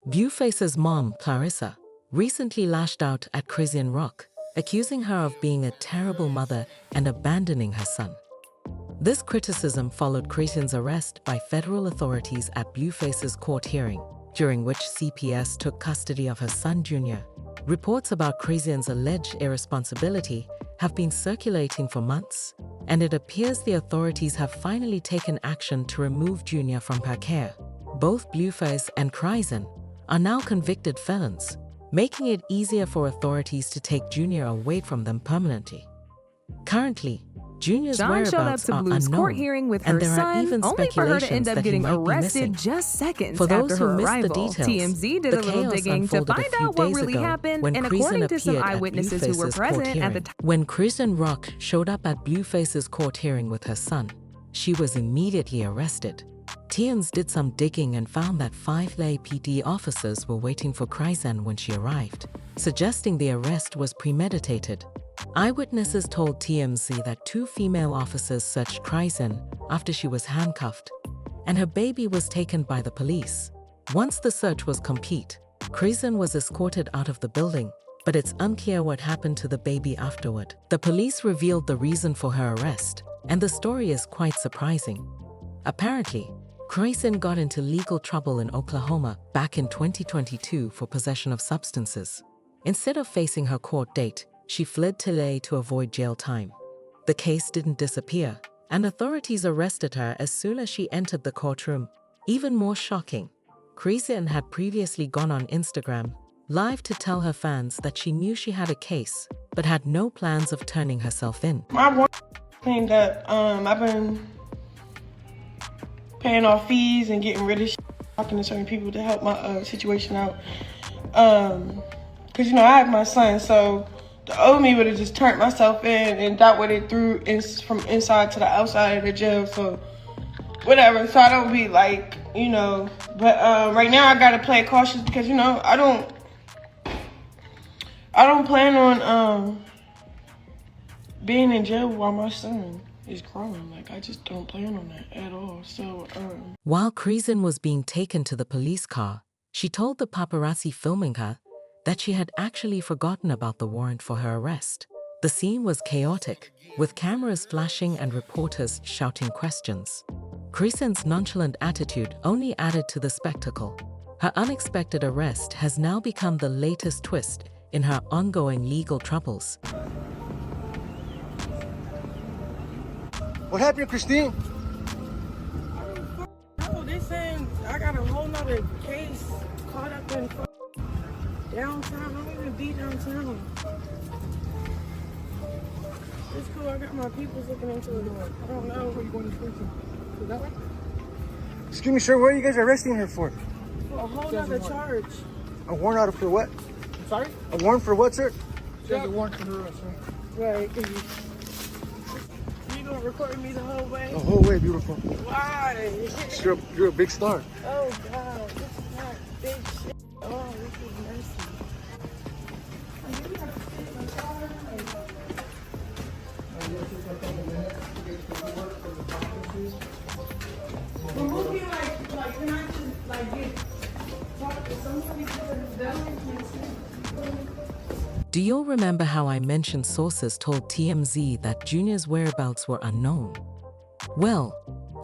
Viewface's mom, Carissa, recently lashed out at Chrisean Rock, accusing her of being a terrible mother and abandoning her son. This criticism followed Chrisean's arrest by federal authorities at Viewface's court hearing, during which CPS took custody of her son Junior. Reports about Chrisean's alleged irresponsibility have been circulating for months, and it appears the authorities have finally taken action to remove Junior from her care. Both Viewface and Chrisean are now convicted felons, making it easier for authorities to take Junior away from them permanently. Currently, Junior's whereabouts are unknown, court hearing with and her there are son, even only for her to speculations end up that he getting might be arrested missing. just seconds For those after her who missed the arrival. details, TMZ did the a little chaos digging to unfolded a find few out what days really ago happened, when and Chrisean according to some appeared at eyewitnesses who were Viewface's court present at hearing. the time. When Chrisean Rock showed up at Viewface's court hearing with her son, she was immediately arrested. TMZ did some digging and found that 5 LAPD officers were waiting for Chrisean when she arrived, suggesting the arrest was premeditated. Eyewitnesses told TMZ that 2 female officers searched Chrisean after she was handcuffed, and her baby was taken by the police. Once the search was complete, Chrisean was escorted out of the building, but it's unclear what happened to the baby afterward. The police revealed the reason for her arrest, and the story is quite surprising. Apparently, Chrisean got into legal trouble in Oklahoma back in 2022 for possession of substances. Instead of facing her court date, she fled to LA to avoid jail time. The case didn't disappear, and authorities arrested her as soon as she entered the courtroom. Even more shocking, Chrisean had previously gone on Instagram Live to tell her fans that she knew she had a case, but had no plans of turning herself in. My one thing that I've been paying off fees and getting rid of talking to certain people to help my situation out. Cause I have my son, so the old me would have just turned myself in, and that would have threw from inside to the outside of the jail. So whatever. So I don't be like, but right now I gotta play cautious because I don't plan on being in jail while my son is growing. Like, I just don't plan on that at all. So While Chrisean was being taken to the police car, she told the paparazzi filming her that she had actually forgotten about the warrant for her arrest. The scene was chaotic, with cameras flashing and reporters shouting questions. Chrisean's nonchalant attitude only added to the spectacle. Her unexpected arrest has now become the latest twist in her ongoing legal troubles. What happened, Christine? oh, they saying I got a whole nother case caught up in downtown. I don't even be downtown. It's cool. I got my peoples looking into it. I don't know where you going to prison. Is that right? Excuse me, sir, what are you guys arresting her for? For a whole nother charge. A warrant out for what? Sorry? A warrant for what, sir? There's a warrant for her arrest, right? Right. You gonna record me the whole way? The whole way, beautiful. Why? You're a big star. Oh God, this is not big shit. Oh, this is messy. Well, who can can I just get talk to somebody because Do you all remember how I mentioned sources told TMZ that Junior's whereabouts were unknown? Well,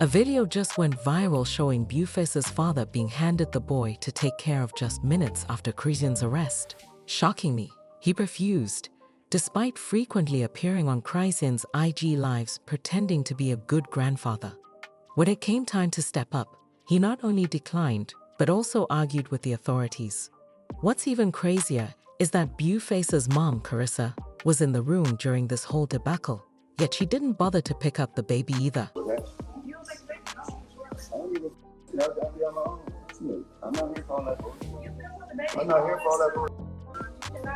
a video just went viral showing Viewface's father being handed the boy to take care of just minutes after Chrisean's arrest. Shockingly, he refused, despite frequently appearing on Chrisean's IG lives pretending to be a good grandfather. When it came time to step up, he not only declined, but also argued with the authorities. What's even crazier is that Viewface's mom, Carissa, was in the room during this whole debacle, yet she didn't bother to pick up the baby either. I'm not here for all that bullshit. I'm not here for all that bullshit.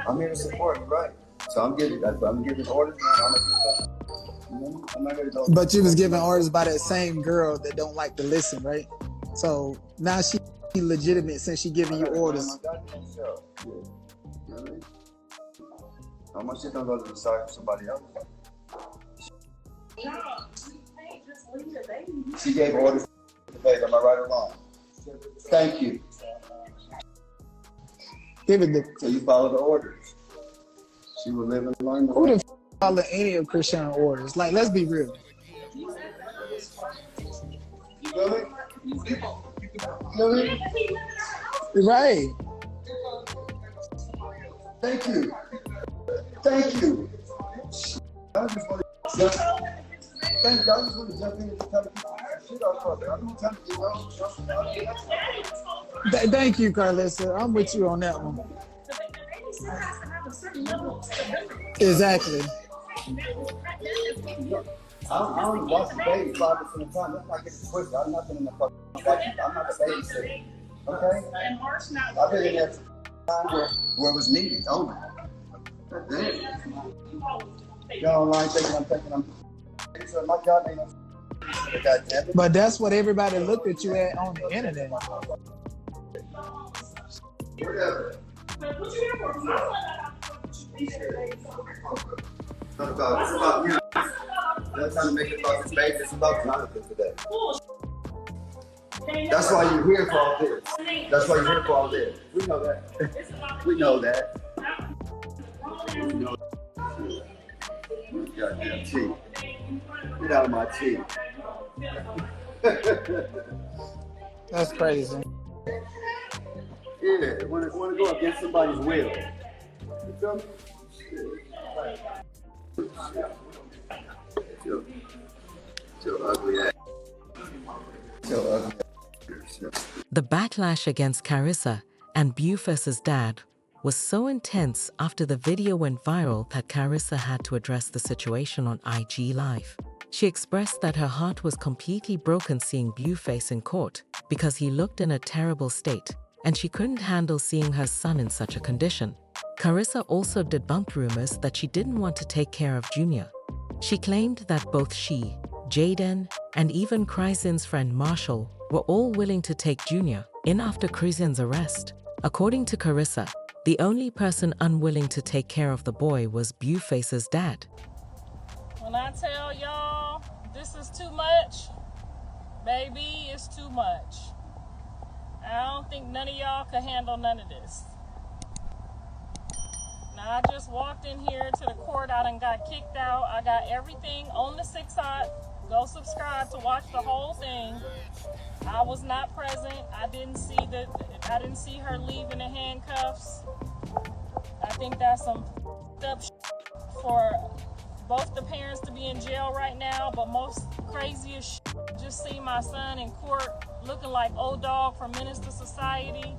I'm here to support, right? So I'm giving orders, man. I'm not here to talk. But you was giving orders by that same girl that don't like to listen, right? So now she legitimate since she giving you orders. How much shit don't go to the side for somebody else? She gave orders to the baby. Am I right or wrong? Thank you. Give it the. So you follow the orders. She will live and learn. Who the f follow any of Chrisean orders? Like, let's be real. You feel me? You feel me? Right. Thank you. Thank you. I just want to jump. Thank you. I just want to jump in and tell the people shit off of it. I'm not trying to get wrong. Thank you, Carissa. I'm with you on that one. Exactly. I don't watch the baby 5% of the time. Let's not get it twisted. I'm nothing in the fucking watching. I'm not the babysitter. Okay? I've been in there for time where it was needed only. But damn. Y'all online thinking I'm so my job ain't no. But that's what everybody looked at you at on the internet. Whatever. It's about you. Not trying to make it about this baby. It's about Jonathan today. That's why you're here for all this. That's why you're here for all this. We know that. We know that. We know that. Goddamn tea. Get out of my tea. That's crazy. Yeah, want to go against somebody's will. You feel me? So ugly ass. So ugly ass. The backlash against Carissa and Bufesa's dad was so intense after the video went viral that Carissa had to address the situation on IG Live. She expressed that her heart was completely broken seeing Blueface in court because he looked in a terrible state, and she couldn't handle seeing her son in such a condition. Carissa also debunked rumors that she didn't want to take care of Junior. She claimed that both she, Jaden, and even Chrisean's friend Marshall were all willing to take Junior in after Chrisean's arrest. According to Carissa, the only person unwilling to take care of the boy was Blueface's dad. When I tell y'all this is too much, baby, it's too much. I don't think none of y'all could handle none of this. Now, I just walked in here to the court. I done got kicked out. I got everything on the 6-Hot. Go subscribe to watch the whole thing. I was not present. I didn't see her leave in the handcuffs. I think that's some up for both the parents to be in jail right now, but most craziest just see my son in court looking like old dog from Menace to Society,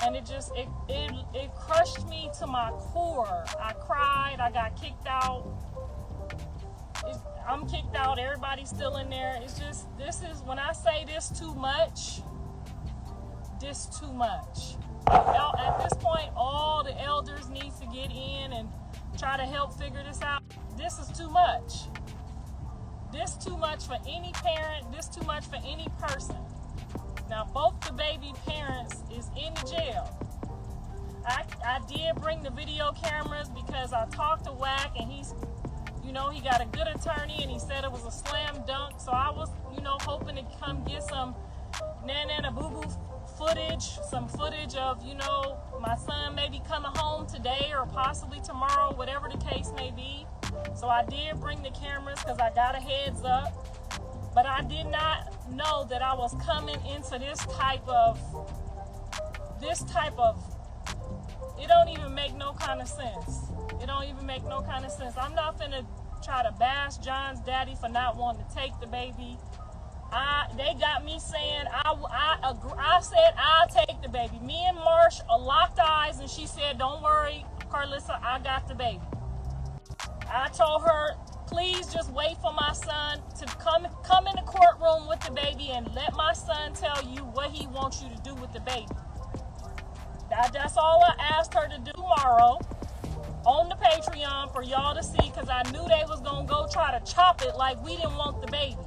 and it crushed me to my core. I cried. I got kicked out. I'm kicked out. Everybody's still in there. It's just, this is, when I say this too much, this too much. At this point, all the elders need to get in and try to help figure this out. This is too much. This too much for any parent. This too much for any person. Now, both the baby parents is in jail. I did bring the video cameras because I talked to Wack, and he's, he got a good attorney, and he said it was a slam dunk. So I was, hoping to come get some nana boo-boo footage, some footage of, my son maybe coming home today or possibly tomorrow, whatever the case may be. So I did bring the cameras because I got a heads up, but I did not know that I was coming into this type of, it don't even make no kind of sense. It don't even make no kind of sense. I'm not finna try to bash John's daddy for not wanting to take the baby. They got me saying, I said I'll take the baby. Me and Marsh locked eyes, and she said, don't worry, Carissa, I got the baby. I told her, please just wait for my son to come in the courtroom with the baby and let my son tell you what he wants you to do with the baby. That's all I asked her to do tomorrow on the Patreon for y'all to see, because I knew they was going to go try to chop it like we didn't want the baby.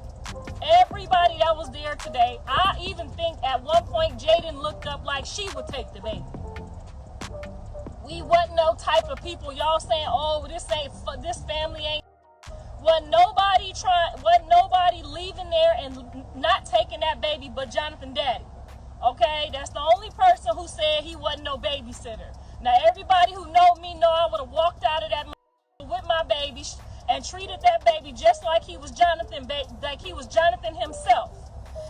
Everybody that was there today, I even think at one point Jaden looked up like she would take the baby. We wasn't no type of people y'all saying, oh, this family ain't. Wasn't nobody leaving there and not taking that baby but Jonathan daddy. Okay, that's the only person who said he wasn't no babysitter. Now, everybody who know me know I would have walked out of that with my baby and treated that baby just like he was Jonathan, like he was Jonathan himself.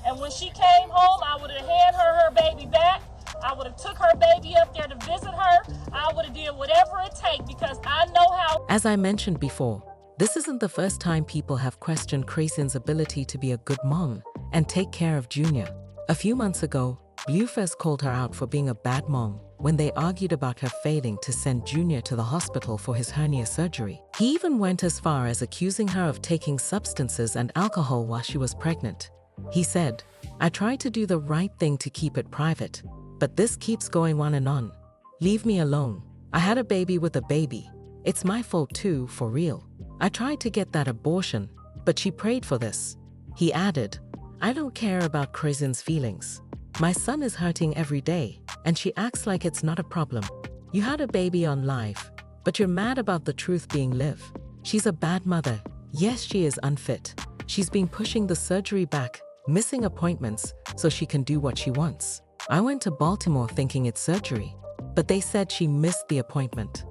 And when she came home, I would have handed her baby back. I would have took her baby up there to visit her. I would have did whatever it takes because I know how. As I mentioned before, this isn't the first time people have questioned Chrisean's ability to be a good mom and take care of Junior. A few months ago, Blueface called her out for being a bad mom when they argued about her failing to send Junior to the hospital for his hernia surgery. He even went as far as accusing her of taking substances and alcohol while she was pregnant. He said, "I tried to do the right thing to keep it private, but this keeps going on and on. Leave me alone. I had a baby with a baby. It's my fault too, for real. I tried to get that abortion, but she prayed for this." He added, "I don't care about Chrisean's feelings. My son is hurting every day, and she acts like it's not a problem. You had a baby on live, but you're mad about the truth being live. She's a bad mother. Yes, she is unfit. She's been pushing the surgery back, missing appointments, so she can do what she wants. I went to Baltimore thinking it's surgery, but they said she missed the appointment.